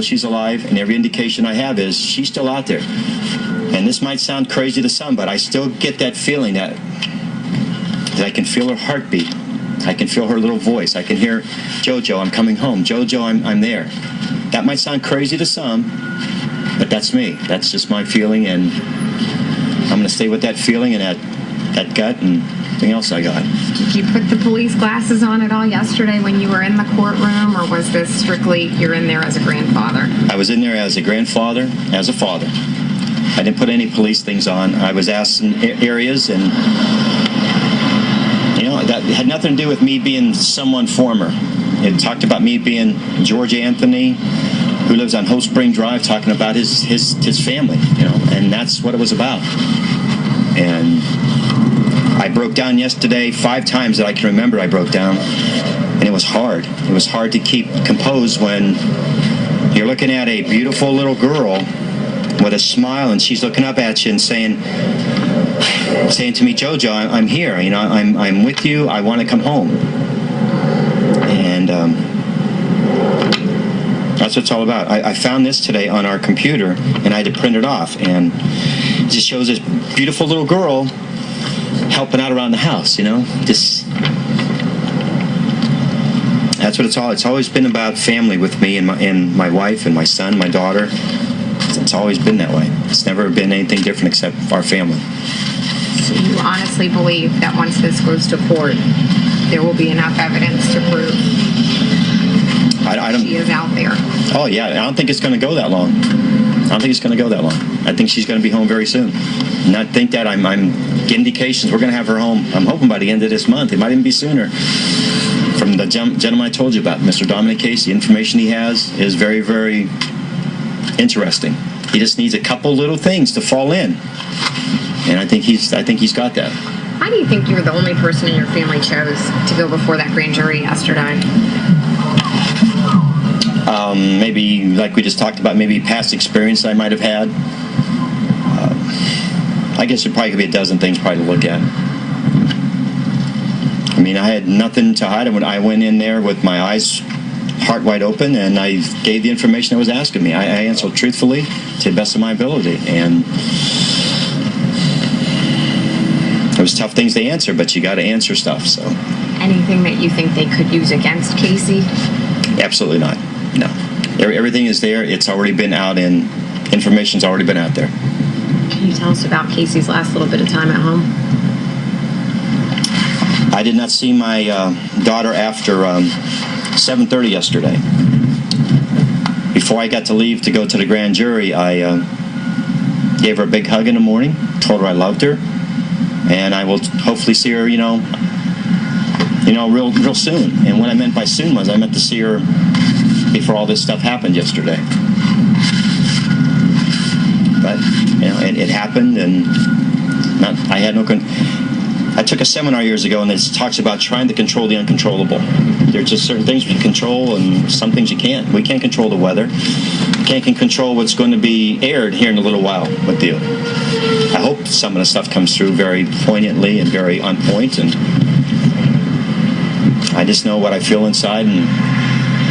she's alive, and every indication I have is she's still out there. And this might sound crazy to some, but I still get that feeling that I can feel her heartbeat. I can feel her little voice. I can hear, JoJo, I'm coming home. JoJo, I'm there. That might sound crazy to some, but that's me. That's just my feeling, and I'm going to stay with that feeling and that gut and everything else I got. Did you put the police glasses on at all yesterday when you were in the courtroom, or was this strictly you're in there as a grandfather? I was in there as a grandfather, as a father. I didn't put any police things on. I was asked in areas, and that had nothing to do with me being someone former. It talked about me being George Anthony, who lives on Hope Spring Drive, talking about his family, and that's what it was about. And I broke down yesterday 5 times that I can remember. I broke down, and it was hard. It was hard to keep composed when you're looking at a beautiful little girl with a smile, and she's looking up at you and saying to me, JoJo, I'm here. I'm with you. I want to come home. And that's what it's all about. I found this today on our computer, and I had to print it off. And it just shows this beautiful little girl helping out around the house, Just that's what it's always been about, family with me and my wife and my son, my daughter. It's always been that way. It's never been anything different except our family. So you honestly believe that once this goes to court, there will be enough evidence to prove she is out there? Oh, yeah. I don't think it's going to go that long. I think she's going to be home very soon. And I think that I'm getting indications we're going to have her home, I'm hoping by the end of this month. It might even be sooner. From the gentleman I told you about, Mr. Dominic Casey, the information he has is very, very interesting. He just needs a couple little things to fall in. And I think he's got that. Why do you think you were the only person in your family chose to go before that grand jury yesterday? Maybe, like we just talked about, maybe past experience I might have had. I guess there probably could be a dozen things probably to look at. I mean, I had nothing to hide. I went in there with my eyes heart wide open, and I gave the information that was asked of me. I answered truthfully to the best of my ability. And it was tough things to answer, but you got to answer stuff. So, anything that you think they could use against Casey? Absolutely not. No. Everything is there. It's already been out, and information's already been out there. Can you tell us about Casey's last little bit of time at home? I did not see my daughter after 7:30 yesterday. Before I got to leave to go to the grand jury, I gave her a big hug in the morning, told her I loved her, and I will hopefully see her, real soon. And what I meant by soon was I meant to see her before all this stuff happened yesterday. But it happened, and I had no. I took a seminar years ago, and it talks about trying to control the uncontrollable. There's just certain things we can control, and some things you can't. We can't control the weather. We can't control what's going to be aired here in a little while with you. I hope some of the stuff comes through very poignantly and very on point, and I just know what I feel inside and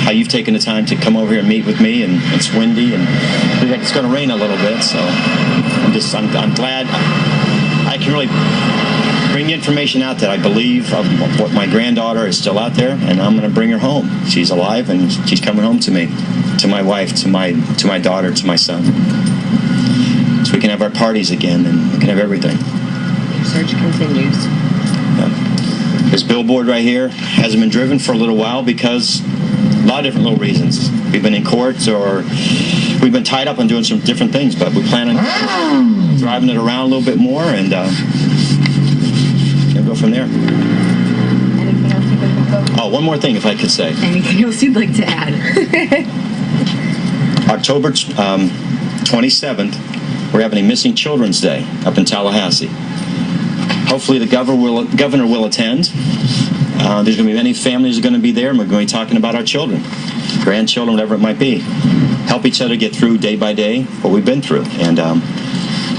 how you've taken the time to come over here and meet with me, and it's windy, and I think it's going to rain a little bit, so I'm glad I can really bring the information out that I believe of what my granddaughter is still out there, and I'm going to bring her home. She's alive, and she's coming home to me, to my wife, to my daughter, to my son. So we can have our parties again, and we can have everything. Your search continues. Yeah. This billboard right here hasn't been driven for a little while because a lot of different little reasons. We've been in court, or we've been tied up on doing some different things, but we plan on driving it around a little bit more, and go from there. Anything else you can think of? Oh, one more thing, if I could say. Anything else you'd like to add? October 27th, we're having a Missing Children's Day up in Tallahassee. Hopefully the governor will attend. There's going to be many families are going to be there, and we're going to be talking about our children, grandchildren, whatever it might be. Help each other get through day by day what we've been through. And I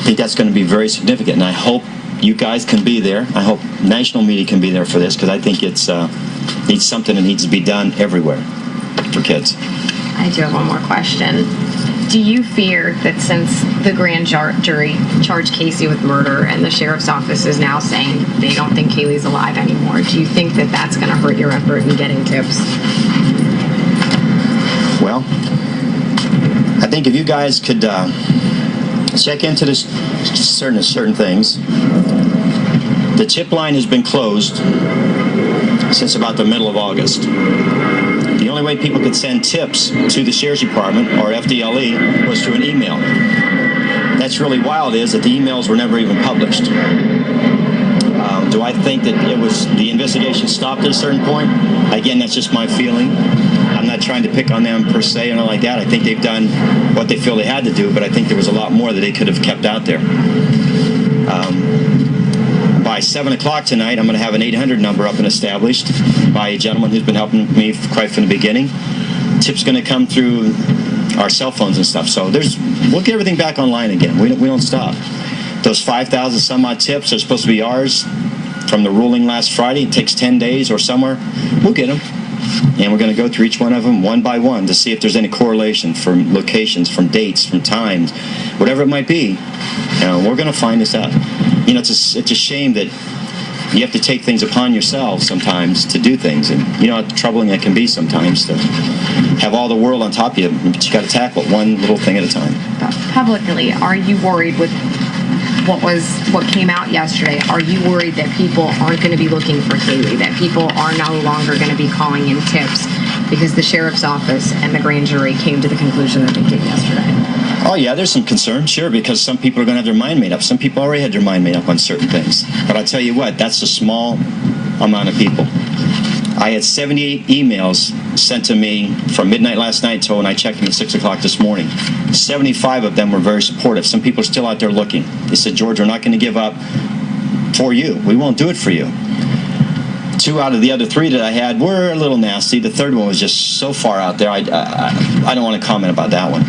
think that's going to be very significant, and I hope you guys can be there. I hope national media can be there for this, because I think it's needs something that needs to be done everywhere for kids. I do have one more question. Do you fear that since the grand jury charged Casey with murder and the sheriff's office is now saying they don't think Kaylee's alive anymore, do you think that that's going to hurt your effort in getting tips? Well, I think if you guys could check into this certain things. The tip line has been closed since about the middle of August. The only way people could send tips to the Sheriff's Department or FDLE was through an email. That's really wild is that the emails were never even published. Do I think that the investigation stopped at a certain point? Again, that's just my feeling. I'm not trying to pick on them per se or anything like that. I think they've done what they feel they had to do, but I think there was a lot more that they could have kept out there. By 7 o'clock tonight, I'm going to have an 800 number up and established by a gentleman who's been helping me right from the beginning. Tip's going to come through our cell phones and stuff. So we'll get everything back online again. We don't stop. Those 5,000 some odd tips are supposed to be ours from the ruling last Friday. It takes 10 days or somewhere. We'll get them. And we're going to go through each one of them one by one to see if there's any correlation from locations, from dates, from times, whatever it might be. We're going to find this out. It's a shame that you have to take things upon yourself sometimes to do things. And you know how troubling it can be sometimes to have all the world on top of you, but you got to tackle it one little thing at a time. Publicly, are you worried with what came out yesterday? Are you worried that people aren't going to be looking for Kaylee, that people are no longer going to be calling in tips because the sheriff's office and the grand jury came to the conclusion that they did yesterday? Oh, yeah, there's some concern, sure, because some people are going to have their mind made up. Some people already had their mind made up on certain things. But I tell you what, that's a small amount of people. I had 78 emails sent to me from midnight last night till when I checked them at 6 o'clock this morning. 75 of them were very supportive. Some people are still out there looking. They said, George, we're not going to give up for you. We won't do it for you. 2 out of the other 3 that I had were a little nasty. The third one was just so far out there, I don't want to comment about that one.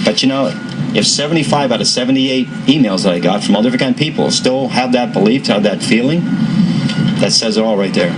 But if 75 out of 78 emails that I got from all different kind of people still have that belief, have that feeling, that says it all right there.